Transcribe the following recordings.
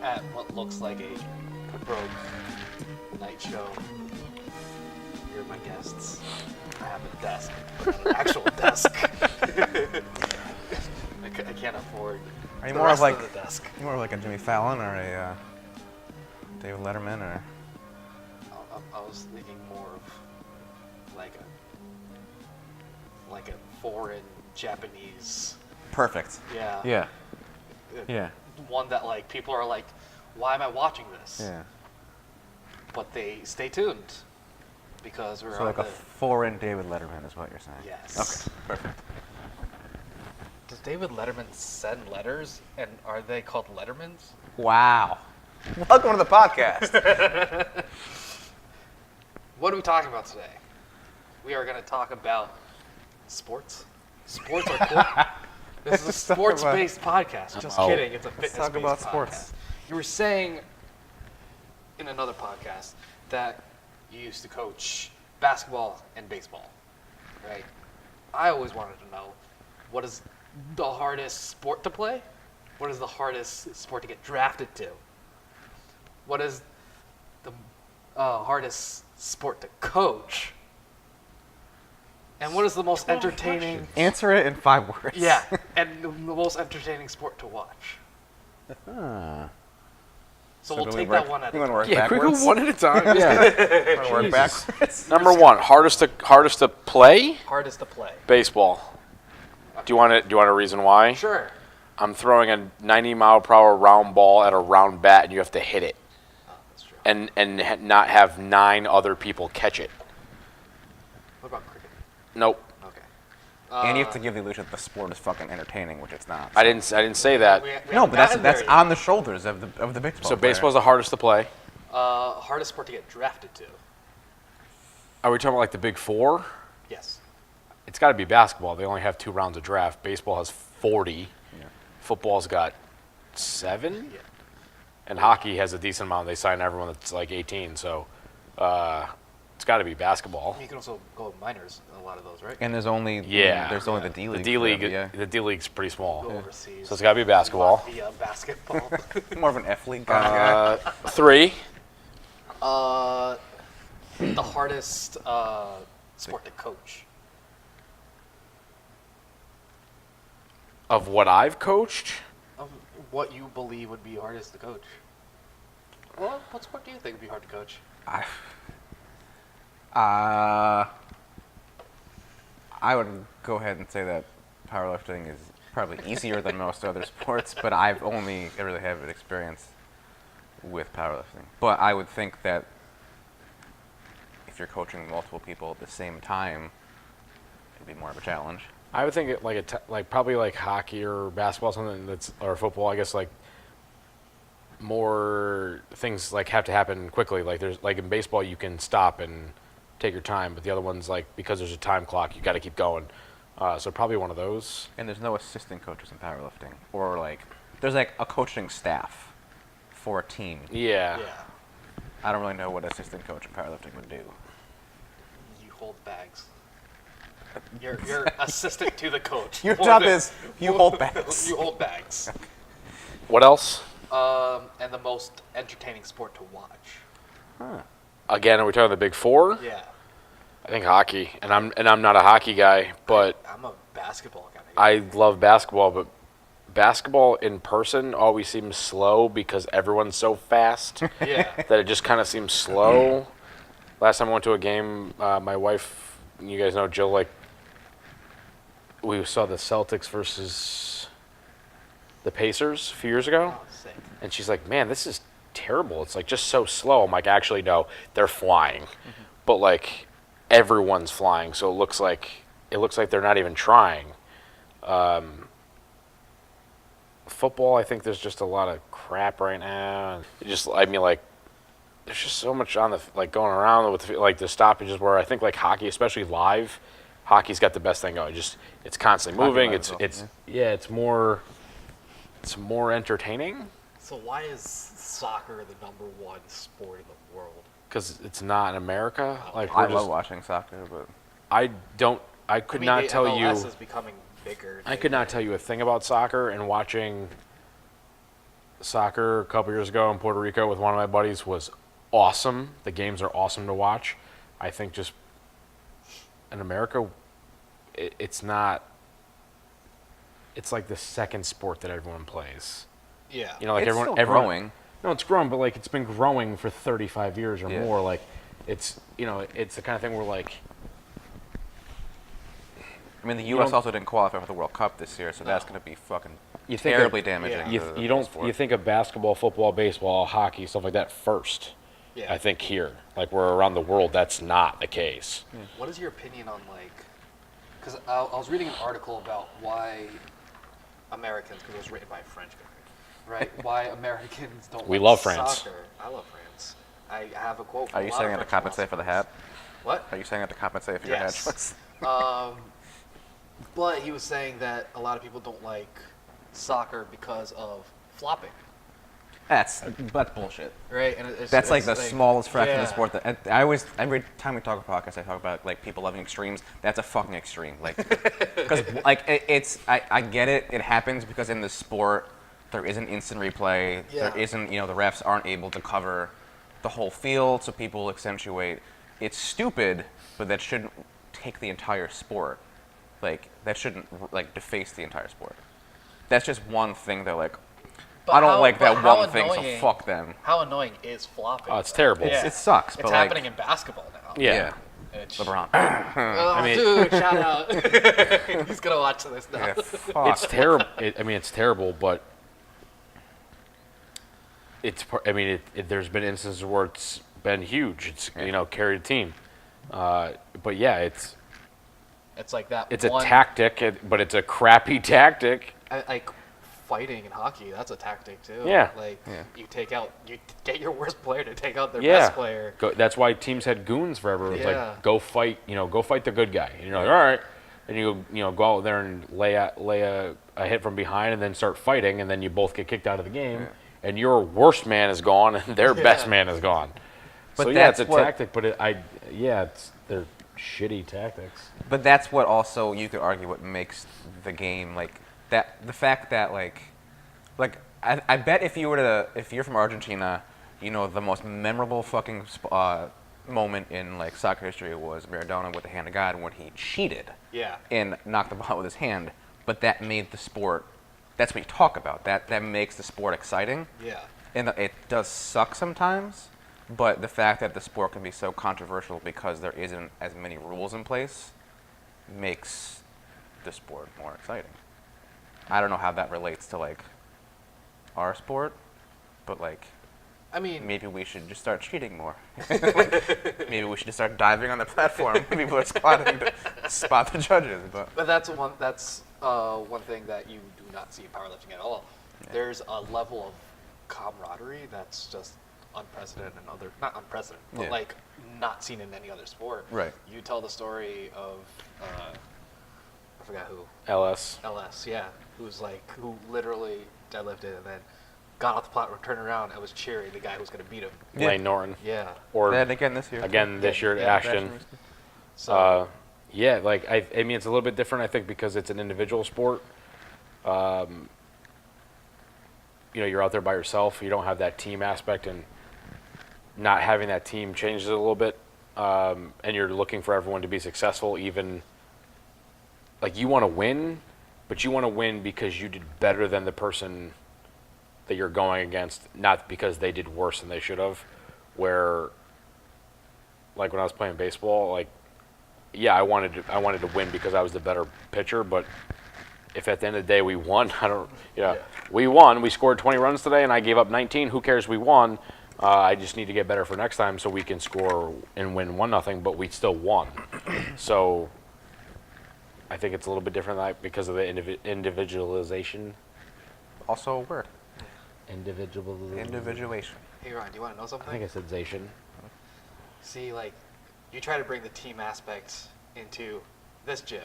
at what looks like a broke night show. You're my guests. I have a desk, an actual desk. I can't afford. Are you the more rest of like the desk. you more of like a Jimmy Fallon or a David Letterman or? I was thinking more of like a foreign Japanese. Perfect. Yeah. Yeah. Yeah. One that like people are like, why am I watching this? Yeah. But they stay tuned because we're So on like the. a foreign David Letterman is what you're saying. Yes. Okay. Perfect. Does David Letterman send letters, and are they called Lettermans? Wow. Welcome to the podcast. What are we talking about today? We are going to talk about sports. Sports are cool. This is a sports-based podcast. Just kidding. It's a fitness-based Let's talk about podcast. sports. You were saying in another podcast that you used to coach basketball and baseball, right? I always wanted to know, what is the hardest sport to play? What is the hardest sport to get drafted to? What is the hardest sport to coach? And what is the most entertaining? Answer it in 5 words. Yeah, and the most entertaining sport to watch. So we'll do we take work- that one at you a wanna time. work Yeah, can we backwards? go one at a time? Wanna work Jesus. backwards. Number one, hardest to play? Hardest to play. Baseball. Do you want a reason why? Sure. I'm throwing a 90-mile-per-hour round ball at a round bat, and you have to hit it, Oh, that's true. and not have 9 other people catch it. What about cricket? Nope. Okay. And you have to give the illusion that the sport is fucking entertaining, which it's not. I didn't say that. We No, haven't but gotten that's there on the shoulders of the baseball. So player. baseball's the hardest to play. yet. Hardest sport to get drafted to. Are we talking about like the big 4? Yes. It's got to be basketball. They only have 2 rounds of draft. Baseball has 40. Yeah. Football's got 7. Yeah. And hockey has a decent amount. They sign everyone that's like 18. So it's got to be basketball. You can also go minors in a lot of those, right? And there's only Yeah. the D League. The D League, Yeah. the D League's pretty small. Go overseas. So it's got to be basketball. Via basketball. More of an F League kind of guy. 3. The hardest sport to coach. Of what I've coached, What you believe would be hardest to coach? Well, what sport do you think would be hard to coach? I would go ahead and say that powerlifting is probably easier than most other sports, but I've only really had experience with powerlifting. But I would think that if you're coaching multiple people at the same time, it'd be more of a challenge. I would think it like probably like hockey or basketball, something that's or football. I guess like more things like have to happen quickly. Like there's like in baseball, you can stop and take your time, but the other one's like because there's a time clock, you got to keep going. So probably one of those. And there's no assistant coaches in powerlifting, or like there's like a coaching staff for a team. Yeah. I don't really know what assistant coach in powerlifting would do. You hold bags. You're assistant to the coach. Your job is you hold bags. You hold bags. What else? And the most entertaining sport to watch. Again, are we talking the big 4? Yeah. I think hockey, and I'm not a hockey guy, but I'm a basketball kind of guy. I love basketball, but basketball in person always seems slow because everyone's so fast Yeah. that it just kind of seems slow. Last time I went to a game, my wife, you guys know Jill, like, we saw the Celtics versus the Pacers a few years ago, Oh, sick. and she's like, man, this is terrible. It's like just so slow. I'm like, actually, no, they're flying. But like everyone's flying, so it looks like they're not even trying. Football, I think there's just a lot of crap right now. I mean, like, there's just so much on the like going around with like the stoppages. Where I think like hockey, especially live, hockey's got the best thing going. It's constantly moving. Hockey It's more entertaining So why is soccer the #1 sport in the world? because it's not in America. Like I we're love just, watching soccer, but I could not the tell MLS you. is becoming bigger. I could not tell you a thing about soccer and watching soccer a couple years ago in Puerto Rico with one of my buddies was awesome. The games are awesome to watch. I think just in America, it's not. It's like the second sport that everyone plays. Yeah. You know, like It's everyone. still growing. No, it's grown, but like it's been growing for 35 years or Yeah. more. Like, it's it's the kind of thing where like. I mean, the U.S. also didn't qualify for the World Cup this year, so that's No. going to be fucking You think terribly of- damaging. yeah. to You the don't sport. you think of basketball, football, baseball, hockey, stuff like that first. Yeah. I think here, like we're around the world, that's not the case. What is your opinion on because I was reading an article about why Americans, because it was written by a French guy, right? Why Americans don't We like love France. soccer. I love France. I have a quote from Are a you lot saying of that to French compensate for the hat? philosophers. What? Are you saying that to compensate for your hat Yes. choice? But he was saying that a lot of people don't like soccer because of flopping, That's bullshit. right? And That's like the smallest fraction of yeah. the sport. That I always, every time we talk about podcasts, I talk about like people loving extremes. That's a fucking extreme. Like, because like I get it. It happens because in the sport there isn't instant replay. Yeah. There isn't, the refs aren't able to cover the whole field, so people accentuate. It's stupid, but that shouldn't take the entire sport. Like that shouldn't like deface the entire sport. That's just one thing that like. But I don't how- like but that how one thing, so annoying- fuck them. How annoying is flopping? Oh, it's terrible. Yeah. It sucks, It's but happening like, in basketball now. Yeah. It's, LeBron. Oh, mean- dude, shout out. He's gonna watch this now. Yeah, fuck. It's terrible. It's terrible, but there's been instances where it's been huge. It's carried a team. But yeah, it's It's like that. a one, tactic, but it's a crappy tactic. Like fighting in hockey, that's a tactic too. Yeah. Like Yeah. you get your worst player to take out their Yeah, best player. That's why teams had goons forever. It's Yeah. like go fight the good guy. And you're like, all right, and you go out there and lay a hit from behind, and then start fighting, and then you both get kicked out of the game, and your worst man is gone, and their best man is gone. But So yeah, it's that's a what- tactic, but they're shitty tactics. But that's what also you could argue what makes the game like that. The fact that like I bet if you're from Argentina, the most memorable fucking moment in like soccer history was Maradona with the hand of God when he cheated Yeah. and knocked the ball out with his hand. But that made the sport. That's what you talk about. That makes the sport exciting. Yeah. And it does suck sometimes, but the fact that the sport can be so controversial because there isn't as many rules in place makes the sport more exciting. I don't know how that relates to like our sport, but like I mean, maybe we should just start cheating more. Maybe we should just start diving on the platform. People are squatting to spot the judges. But that's one thing that you do not see in powerlifting at all. Yeah. There's a level of camaraderie that's just unprecedented in not unprecedented, but Yeah. like not seen in any other sport. Right. You tell the story of I forgot who. LS. LS, yeah, who literally deadlifted and then got off the platform, turned around, and was cheering the guy who was going to beat him. Yeah. Lane Norton. Yeah. Or then again this year. again this year, Yeah, Ashton. So Yeah, like I mean, it's a little bit different, I think, because it's an individual sport. You're out there by yourself. You don't have that team aspect, and not having that team changes it a little bit. And you're looking for everyone to be successful, even like you want to win, but you want to win because you did better than the person that you're going against, not because they did worse than they should have. Where, like when I was playing baseball, like yeah, I wanted to win because I was the better pitcher, but if at the end of the day we won, we won. We scored 20 runs today, and I gave up 19. Who cares? We won. I just need to get better for next time so we can score and win 1-0, but we still won. So I think it's a little bit different because of the individualization. Also a word. Individualization. Individuation. hey Ryan, do you want to know something? I think I said zation. See, like, you try to bring the team aspect into this gym.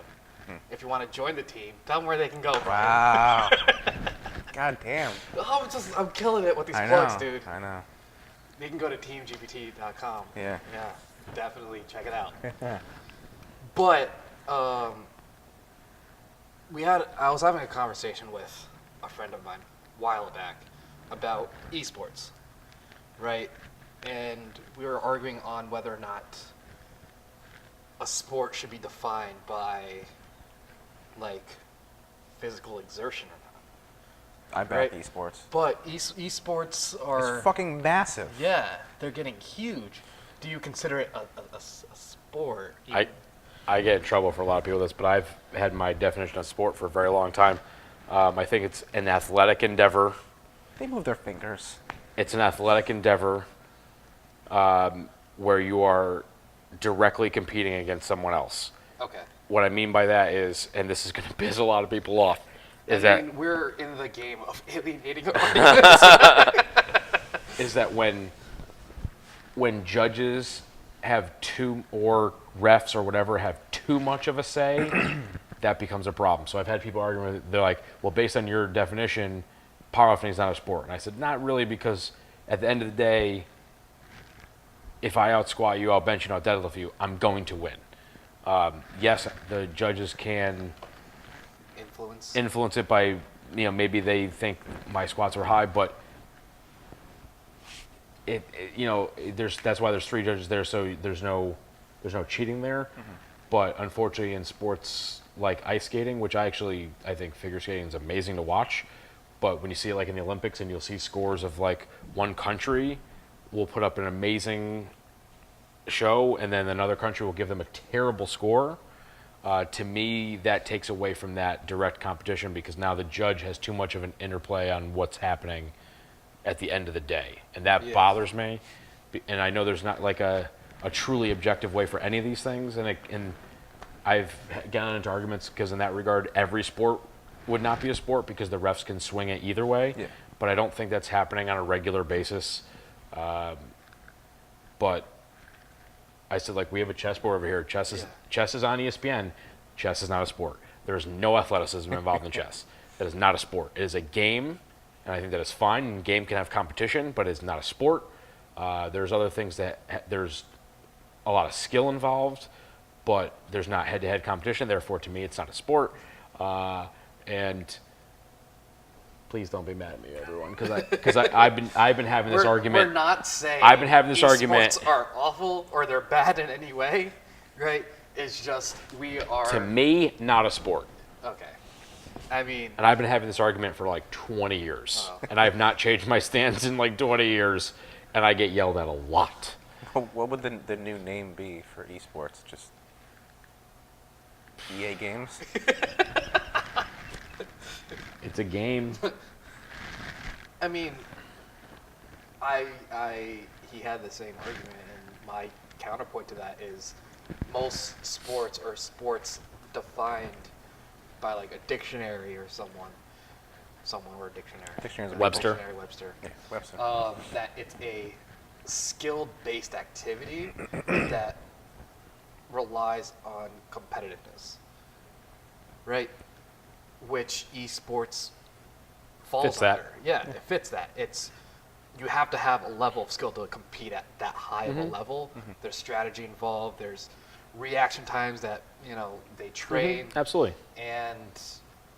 If you want to join the team, tell them where they can go. Brian. Wow. God damn. Oh, I'm killing it with these I plugs, know. dude. I know. You can go to teamgpt.com. Yeah. Yeah, definitely check it out. But I was having a conversation with a friend of mine a while back about eSports, right? And we were arguing on whether or not a sport should be defined by, like, physical exertion or not. I bet Right. esports. But eSports are... It's fucking massive. Yeah, they're getting huge. Do you consider it a sport? I get in trouble for a lot of people with this, but I've had my definition of sport for a very long time. I think it's an athletic endeavor. They move their fingers. It's an athletic endeavor where you are directly competing against someone else. Okay. What I mean by that is, and this is going to piss a lot of people off, is I that mean, we're in the game of alienating audience. is that when judges have or refs or whatever have too much of a say, that becomes a problem. So I've had people arguing with it. They're like, well, based on your definition, powerlifting is not a sport. And I said, not really, because at the end of the day, if I out squat you, out bench you, out deadlift you, I'm going to win. Yes, the judges can influence it by, maybe they think my squats are high, but that's why there's 3 judges there, so there's no cheating there. Mm-hmm. But unfortunately, in sports like ice skating, which I think figure skating is amazing to watch, but when you see it like in the Olympics and you'll see scores of like one country will put up an amazing show and then another country will give them a terrible score. To me, that takes away from that direct competition, because now the judge has too much of an interplay on what's happening at the end of the day, and that bothers me. And I know there's not like a truly objective way for any of these things, and I've gotten into arguments because in that regard, every sport would not be a sport because the refs can swing it either way. Yeah. But I don't think that's happening on a regular basis. But I said, like, we have a chessboard over here. Chess is on ESPN. Chess is not a sport. There's no athleticism involved in chess. That is not a sport. It is a game, and I think that is fine. And game can have competition, but it's not a sport. There's other things that there's a lot of skill involved, but there's not head-to-head competition. Therefore, to me, it's not a sport. And please don't be mad at me, everyone, because I've been having this argument. We're not saying I've been having this argument. Esports are awful or they're bad in any way, right? It's just we are. To me, not a sport. Okay. I mean. And I've been having this argument for like 20 years, and I have not changed my stance in like 20 years, and I get yelled at a lot. What would the new name be for esports? Just EA Games? It's a game. I mean, he had the same argument, and my counterpoint to that is most sports are sports defined by like a dictionary or someone or a dictionary. Dictionary's Webster. Dictionary, Webster. Yeah, Webster. That it's a skill-based activity that relies on competitiveness, right? Which esports falls Fits that. under. Yeah, it fits that. You have to have a level of skill to compete at that high of a level. Mm-hmm. There's strategy involved. There's reaction times that they train. Mm-hmm. Absolutely. And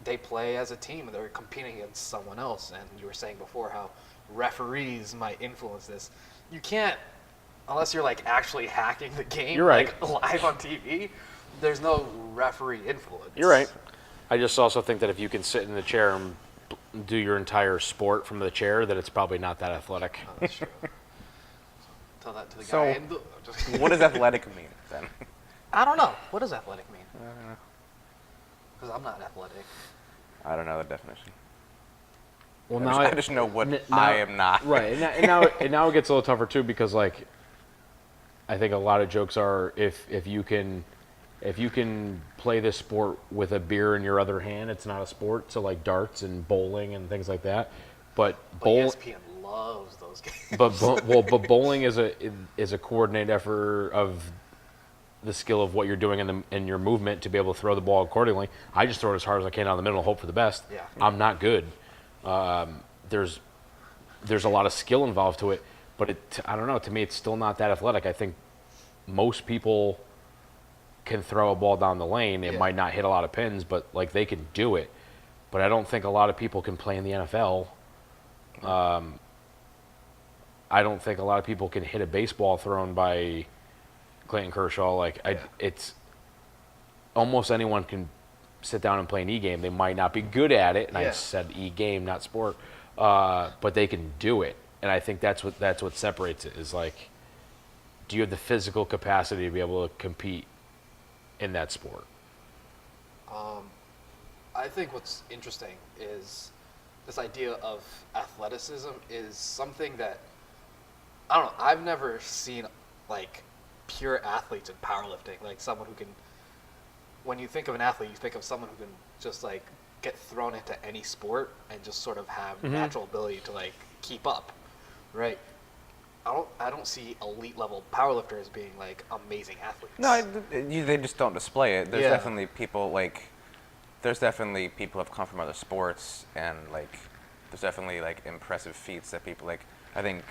they play as a team, and they're competing against someone else. And you were saying before how referees might influence this. You can't, unless you're like actually hacking the game, You're right. like live on TV. There's no referee influence. You're right. I just also think that if you can sit in the chair and do your entire sport from the chair, that it's probably not that athletic. Oh, that's true. Tell that to the So, guy. what does athletic mean then? I don't know. What does athletic mean? I don't know. Because I'm not athletic. I don't know the definition. Well, I just know what I am not. Right, and now it gets a little tougher too, because like I think a lot of jokes are if you can play this sport with a beer in your other hand, it's not a sport. So like darts and bowling and things like that. But ESPN loves those games. But bowling is a coordinated effort of the skill of what you're doing in your movement to be able to throw the ball accordingly. I just throw it as hard as I can down the middle and hope for the best. Yeah. I'm not good. There's a lot of skill involved to it, but I don't know. To me, it's still not that athletic. I think most people can throw a ball down the lane. It might not hit a lot of pins, but like they can do it. But I don't think a lot of people can play in the NFL I don't think a lot of people can hit a baseball thrown by Clayton Kershaw. Like, it's almost anyone can sit down and play an e-game. They might not be good at it, and I said e-game, not sport, but they can do it. And I think that's what separates it, is like, do you have the physical capacity to be able to compete in that sport? I think what's interesting is this idea of athleticism is something that, I don't know, I've never seen like pure athletes in powerlifting, like someone who can, when you think of an athlete, you think of someone who can just like get thrown into any sport and just sort of have natural ability to like keep up, right? I don't see elite level powerlifters being like amazing athletes. No, they just don't display it. There's definitely people who have come from other sports, and like there's definitely like impressive feats that people like. I think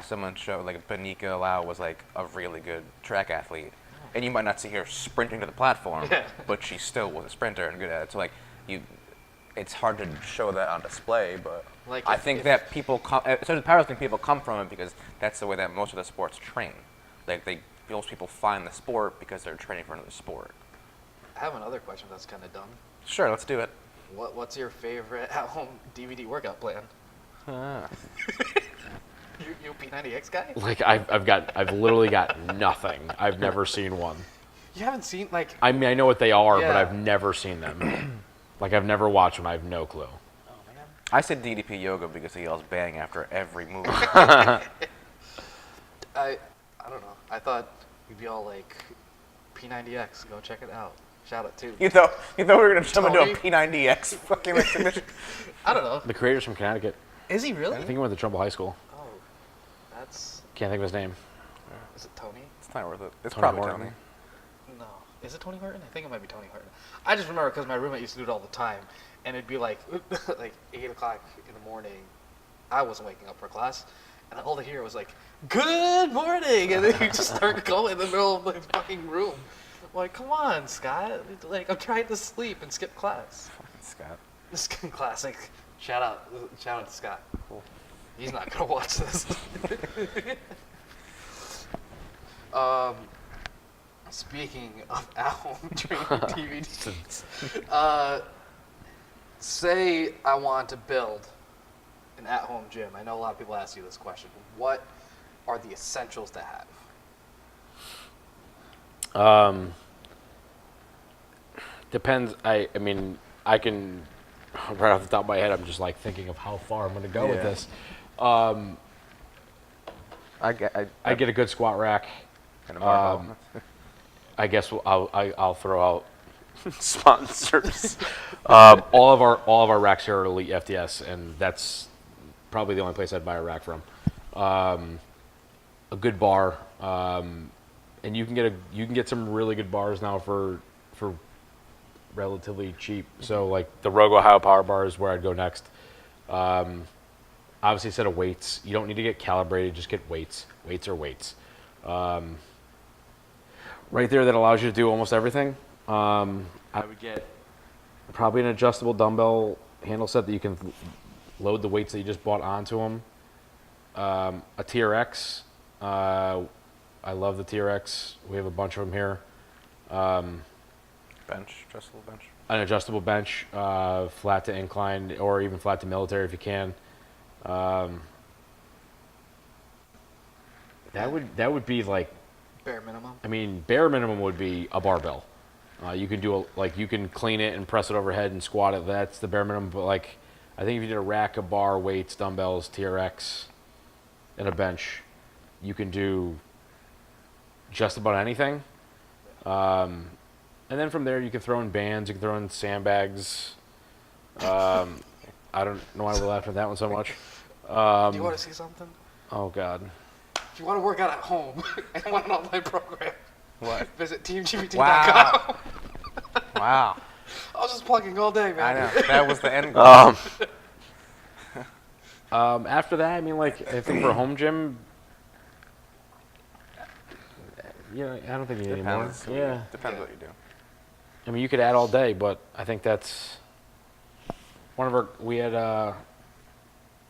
someone showed like Benika Lau was like a really good track athlete, and you might not see her sprinting to the platform, but she still was a sprinter and good at it. So like it's hard to show that on display, but like I think that people certain powerlifting people come from it because that's the way that most of the sports train. Like most people find the sport because they're training for another sport. I have another question that's kind of dumb. Sure, let's do it. What's your favorite at-home DVD workout plan? You P90X guy? Like I've literally got nothing. I've never seen one. You haven't seen like? I mean, I know what they are, but I've never seen them. Like I've never watched them. I have no clue. Oh man. I said DDP yoga because he yells bang after every move. I don't know. I thought you'd be all like P90X. Go check it out. Shout out to You thought we were gonna jump into a Tony? P90X fucking exhibition? I don't know. The creator's from Connecticut. Is he really? I think he went to Trumbull High School. Oh, that's. Can't think of his name. Is it Tony? It's not worth it. It's Tony probably Horton. Tony. No. Is it Tony Horton? I think it might be Tony Horton. I just remember because my roommate used to do it all the time, and it'd be like like 8 o'clock in the morning. I wasn't waking up for class, and all I hear was like, "Good morning," and then you just start going in the middle of the fucking room. I'm like, come on, Scott. Like, I'm trying to sleep and skip class. Fucking Scott. This is classic. Shout out to Scott. Cool. He's not gonna watch this. Speaking of at-home training DVDs, say I want to build an at-home gym. I know a lot of people ask you this question. What are the essentials to have? Depends. I mean, I can, right off the top of my head, I'm just like thinking of how far I'm going to go with this. I get a good squat rack. And a barbell. I guess I'll throw out sponsors. All of our racks here are Elite FTS, and that's probably the only place I'd buy a rack from. A good bar, and you can get some really good bars now for relatively cheap. So like the Rogue Ohio Power Bar is where I'd go next. Obviously, a set of weights. You don't need to get calibrated; just get weights. Weights are weights. Right there, that allows you to do almost everything. I would get probably an adjustable dumbbell handle set that you can load the weights that you just bought onto them. A TRX. I love the TRX. We have a bunch of them here. Adjustable bench. An adjustable bench, flat to incline, or even flat to military if you can. That would be like Bare minimum? I mean, bare minimum would be a barbell. You can do you can clean it and press it overhead and squat it. That's the bare minimum. But like, I think if you did a rack, a bar, weights, dumbbells, TRX, and a bench, you can do just about anything. And then from there, you can throw in bands. You can throw in sandbags. I don't know why we're laughing at that one so much. Do you want to see something? Oh God. If you want to work out at home and want an online program, What? visit teamgpt.com. Wow. Wow. I was just plugging all day, man. I know. That was the end goal. After that, I mean, like, I think for a home gym, I don't think you need any more. Depends. Yeah. Depends what you do. I mean, you could add all day, but I think that's we had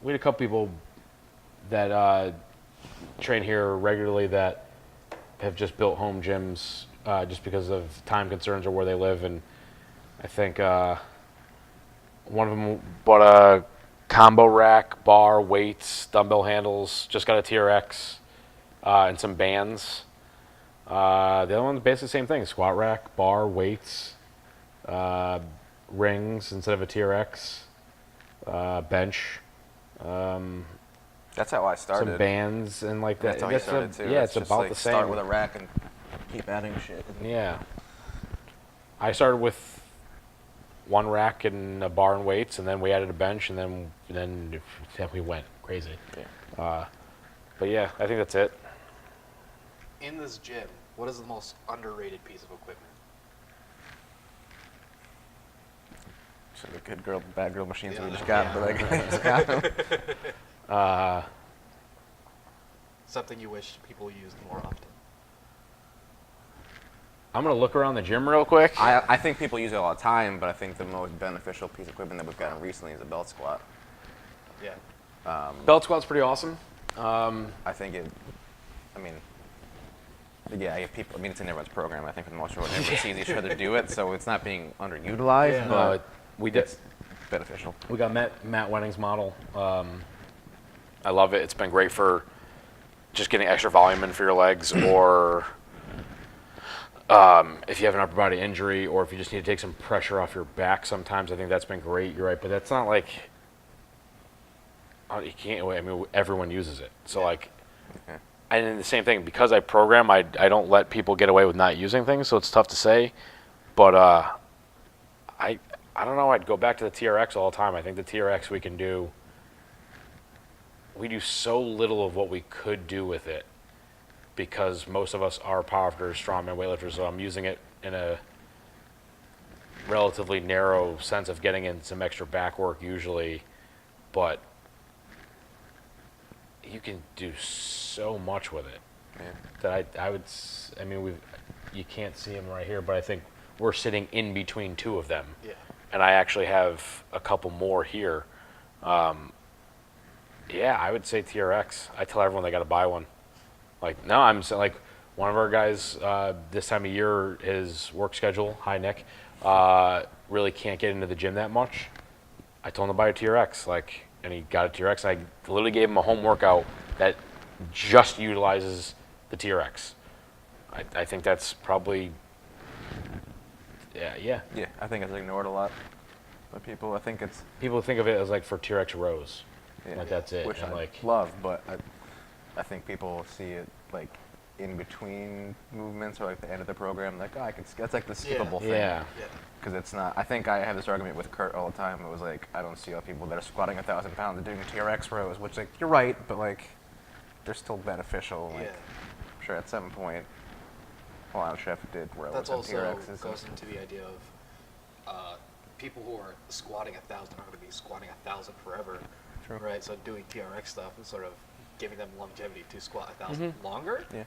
we had a couple people that train here regularly that have just built home gyms just because of time concerns or where they live, and I think one of them bought a combo rack, bar, weights, dumbbell handles, just got a TRX, and some bands. The other one's basically the same thing: squat rack, bar, weights, rings instead of a TRX, bench. That's how I started. Some bands and like that. That's how I started too. Yeah, it's it's just about like the same. Start with a rack and keep adding shit. Yeah. I started with one rack and a bar and weights, and then we added a bench, and then we went crazy. Yeah. But yeah, I think that's it. In this gym, what is the most underrated piece of equipment? So the good girl, bad girl machines that we Yeah. just got, but like, just got them. Something you wish people used more often. I'm going to look around the gym real quick. I think people use it all the time, but I think the most beneficial piece of equipment that we've gotten recently is a belt squat. Yeah. Belt squat's pretty awesome. I think it, I mean, yeah, if people, I mean, it's in everyone's program. I think for the most part, everyone sees each other do it, so it's not being underutilized, Yeah. but We did. it's beneficial. We got Matt Wenning's model. I love it. It's been great for just getting extra volume in for your legs, or if you have an upper body injury, or if you just need to take some pressure off your back. Sometimes I think that's been great. You're right, but that's not like you can't. I mean, everyone uses it. So like, Okay. and then the same thing, because I program, I don't let people get away with not using things. So it's tough to say, but I don't know. I'd go back to the TRX all the time. I think the TRX we do so little of what we could do with it, because most of us are powerlifters, strongmen, weightlifters. So I'm using it in a relatively narrow sense of getting in some extra back work usually, but you can do so much with it Yeah. that I mean, you can't see them right here, but I think we're sitting in between two of them. Yeah. And I actually have a couple more here. Yeah, I would say TRX. I tell everyone they got to buy one. Like, no, I'm saying, like, one of our guys this time of year, his work schedule, hi Nick, really can't get into the gym that much. I told him to buy a TRX, like, and he got a TRX. I literally gave him a home workout that just utilizes the TRX. I think that's probably, yeah. Yeah, I think it's ignored a lot by people. I think it's People think of it as like for TRX rows. yeah, Like that's it. which And I like, love, but I think people see it like in between movements or like the end of the program. Like, oh, that's like the skippable thing. yeah. Yeah. Because it's not. I think I have this argument with Kurt all the time. It was like, I don't see how people that are squatting 1,000 pounds and doing TRX rows, which like you're right, but like they're still beneficial. Like, Yeah. I'm sure at some point, well, I'm sure if it did rows That's and also TRXs. goes into the idea of people who are squatting 1,000 are going to be squatting 1,000 forever. True. Right. So doing TRX stuff is sort of giving them longevity to squat 1,000 longer. Yeah.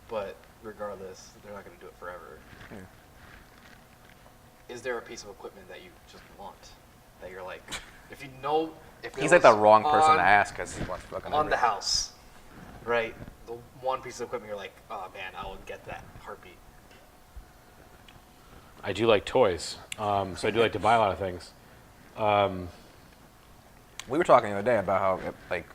But regardless, they're not going to do it forever. Yeah. Is there a piece of equipment that you just want that you're like, if you know, if it He's like the was wrong person on- to ask because he wants fucking on the everything. house, right? The one piece of equipment you're like, oh man, I would get that heartbeat. I do like toys, so I do like to buy a lot of things. We were talking the other day about how like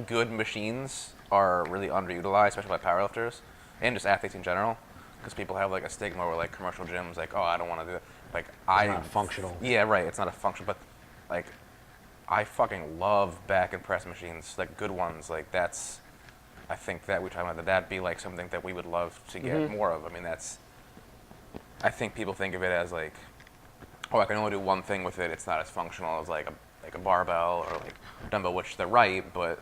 good machines are really underutilized, especially by powerlifters and just athletes in general, because people have like a stigma where like commercial gyms, like, oh, I don't want to do it. Like not functional. Yeah, right. It's not a function, but like I fucking love back and press machines, like good ones. Like that's, I think that we're talking about that'd be like something that we would love to get more of. I mean, I think people think of it as like, oh, I can only do one thing with it. It's not as functional as like a barbell or like dumbbell, which they're right, but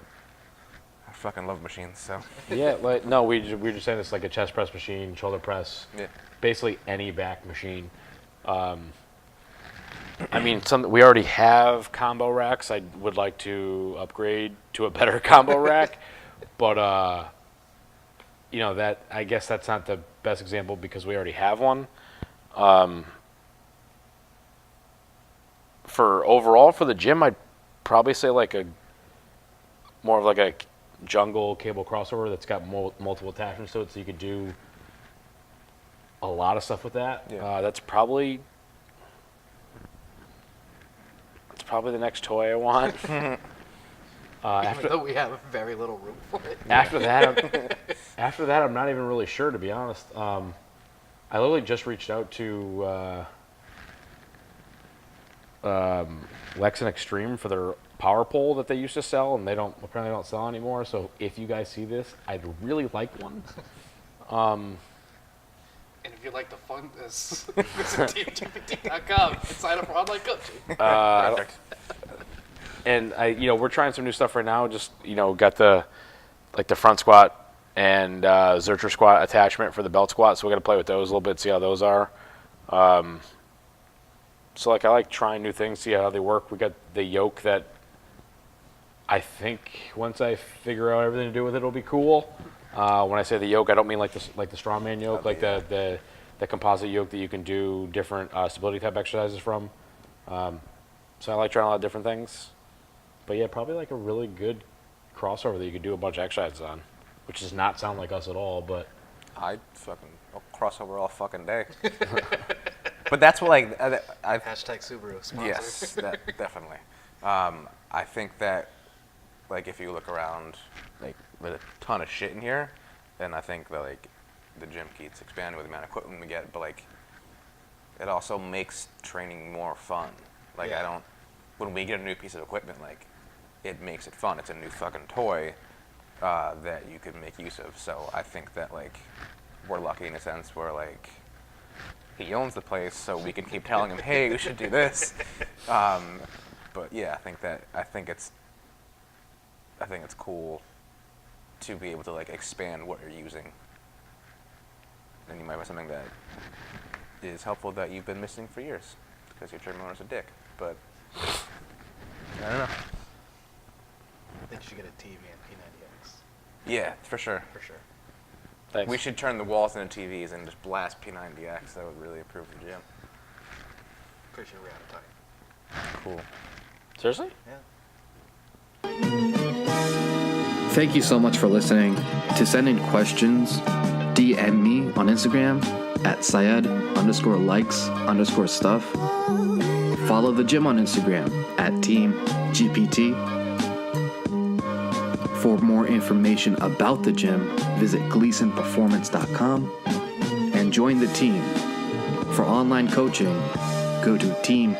I fucking love machines. So Yeah, like no, we were just saying this like a chest press machine, shoulder press, yeah, basically any back machine. I mean, we already have combo racks. I would like to upgrade to a better combo rack, but you know that I guess that's not the best example because we already have one. For overall for the gym, I'd probably say like a more of like a jungle cable crossover that's got multiple attachments to it, so you could do a lot of stuff with that. Yeah. That's probably the next toy I want. Even though we have very little room for it. After that, I'm not even really sure, to be honest. I literally just reached out to Lex and Extreme for their power pole that they used to sell, and they apparently don't sell anymore. So if you guys see this, I'd really like one. And if you'd like to fund this, visit teamgpt.com and sign up for online coaching. And we're trying some new stuff right now. Just got the front squat and Zercher squat attachment for the belt squat. So we're gonna play with those a little bit, see how those are. So I like trying new things, see how they work. We got the yoke that I think once I figure out everything to do with it, it'll be cool. When I say the yoke, I don't mean like the strongman yoke, the composite yoke that you can do different stability type exercises from. So I like trying a lot of different things. But yeah, probably like a really good crossover that you could do a bunch of exercises on, which does not sound like us at all, but I'll crossover all fucking day. But that's what Hashtag Subaru sponsor. Yes, definitely. I think that if you look around with a ton of shit in here, then I think that the gym keeps expanding with the amount of equipment we get, but it also makes training more fun. When we get a new piece of equipment, it makes it fun. It's a new fucking toy that you could make use of. So I think that we're lucky in a sense where he owns the place, so we can keep telling him, hey, we should do this. But yeah, I think it's cool to be able to expand what you're using. And you might have something that is helpful that you've been missing for years because your trainer owner's a dick. But I don't know. I think you should get a TV and P90X. Yeah, for sure. For sure. thanks. We should turn the walls into TVs and just blast P90X. That would really improve the gym. Pretty sure we're out of time. Cool. Seriously? Yeah. Thank you so much for listening. To send in questions, DM me on Instagram at Syed_likes_stuff. Follow the gym on Instagram at teamgpt. For more information about the gym, visit gleasonperformance.com and join the team. For online coaching, go to teamgpt.com.